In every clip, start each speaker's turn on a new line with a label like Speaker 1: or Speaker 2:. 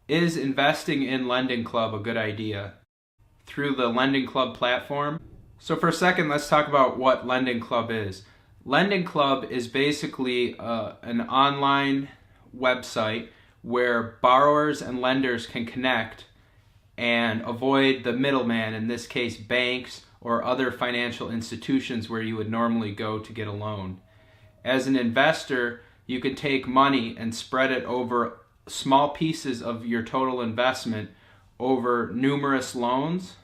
Speaker 1: Is investing in Lending Club a good idea? Through the Lending Club platform? So for a second, let's talk about what Lending Club is. Lending Club is basically an online website where borrowers and lenders can connect and avoid the middleman, in this case banks or other financial institutions where you would normally go to get a loan. As an investor, you can take money and spread it over small pieces of your total investment over numerous loans.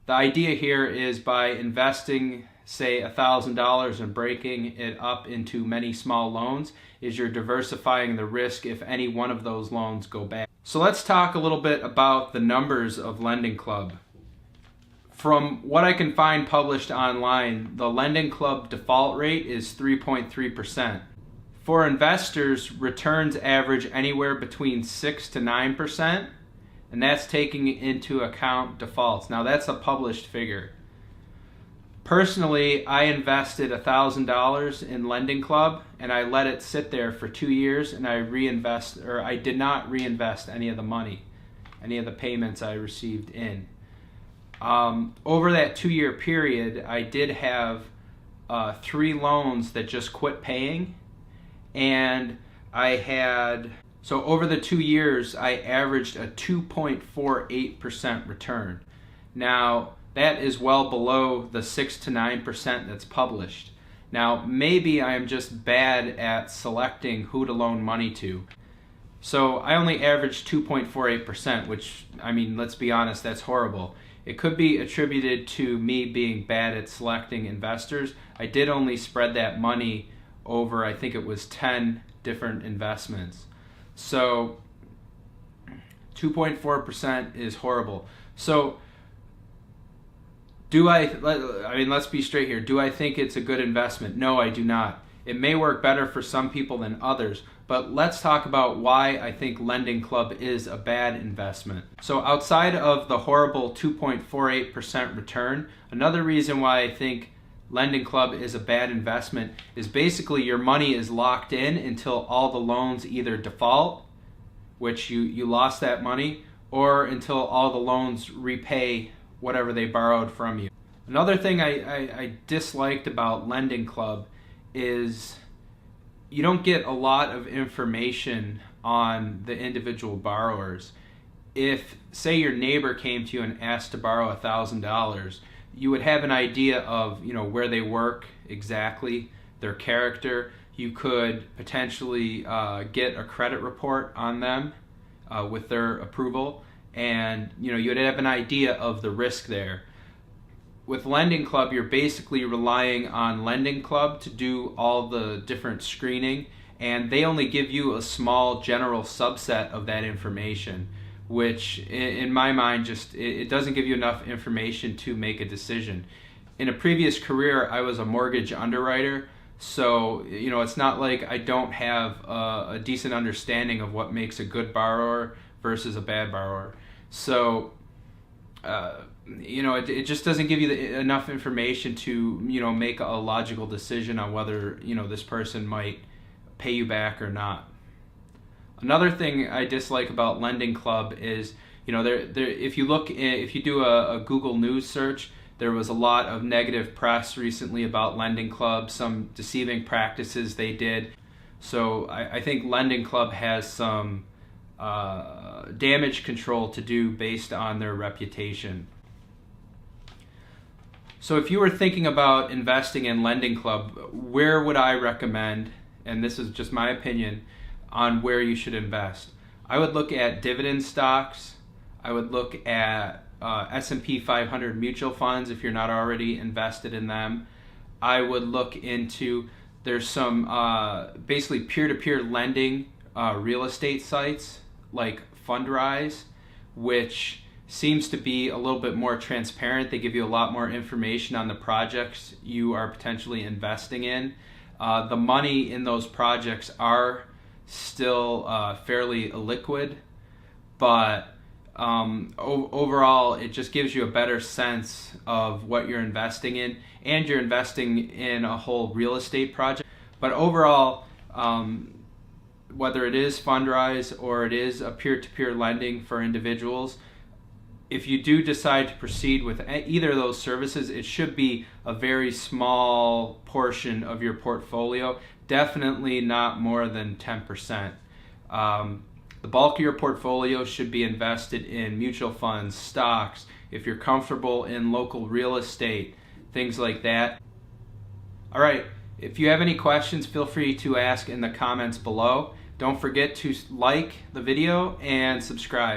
Speaker 1: The idea here is by investing, say, $1,000 and breaking it up into many small loans, is you're diversifying the risk if any one of those loans go bad. So let's talk a little bit about the numbers of Lending Club. From what I can find published online, the Lending Club default rate is 3.3%. For investors, returns average anywhere between 6 to 9%, and that's taking into account defaults. Now that's a published figure. Personally, I invested $1,000 in Lending Club and I let it sit there for 2 years, and I did not reinvest any of the money, any of the payments I received in. Over that 2-year period, I did have 3 loans that just quit paying, and so over the 2 years, I averaged a 2.48% return. Now, that is well below the 6 to 9% that's published. Now, maybe I am just bad at selecting who to loan money to. So I only averaged 2.48%, which, I mean, let's be honest, that's horrible. It could be attributed to me being bad at selecting investors. I did only spread that money over, I think it was 10 different investments. So 2.4% is horrible. So let's be straight here. Do I think it's a good investment? No, I do not. It may work better for some people than others, but let's talk about why I think Lending Club is a bad investment. So outside of the horrible 2.48% return, another reason why I think Lending Club is a bad investment is basically your money is locked in until all the loans either default, which you lost that money, or until all the loans repay whatever they borrowed from you. Another thing I disliked about Lending Club is you don't get a lot of information on the individual borrowers. If, say, your neighbor came to you and asked to borrow $1,000, you would have an idea of, where they work exactly, their character. You could potentially get a credit report on them with their approval, and you would have an idea of the risk there. With Lending Club, you're basically relying on Lending Club to do all the different screening, and they only give you a small general subset of that information, which in my mind it doesn't give you enough information to make a decision. In a previous career, I was a mortgage underwriter, so it's not like I don't have a decent understanding of what makes a good borrower versus a bad borrower. So it just doesn't give you enough information to make a logical decision on whether this person might pay you back or not. Another thing I dislike about Lending Club is if you do a Google News search, there was a lot of negative press recently about Lending Club, some deceiving practices they did. So I think Lending Club has some damage control to do based on their reputation. So if you were thinking about investing in Lending Club, where would I recommend, and this is just my opinion, on where you should invest? I would look at dividend stocks. I would look at S&P 500 mutual funds if you're not already invested in them. I would look into, there's some basically peer-to-peer lending real estate sites like Fundrise, which seems to be a little bit more transparent. They give you a lot more information on the projects you are potentially investing in. The money in those projects are still fairly illiquid, but overall it just gives you a better sense of what you're investing in, and you're investing in a whole real estate project. But overall, whether it is Fundrise or it is a peer-to-peer lending for individuals, if you do decide to proceed with either of those services, it should be a very small portion of your portfolio, definitely not more than 10%. The bulk of your portfolio should be invested in mutual funds, stocks, if you're comfortable in local real estate, things like that. All right, if you have any questions, feel free to ask in the comments below. Don't forget to like the video and subscribe.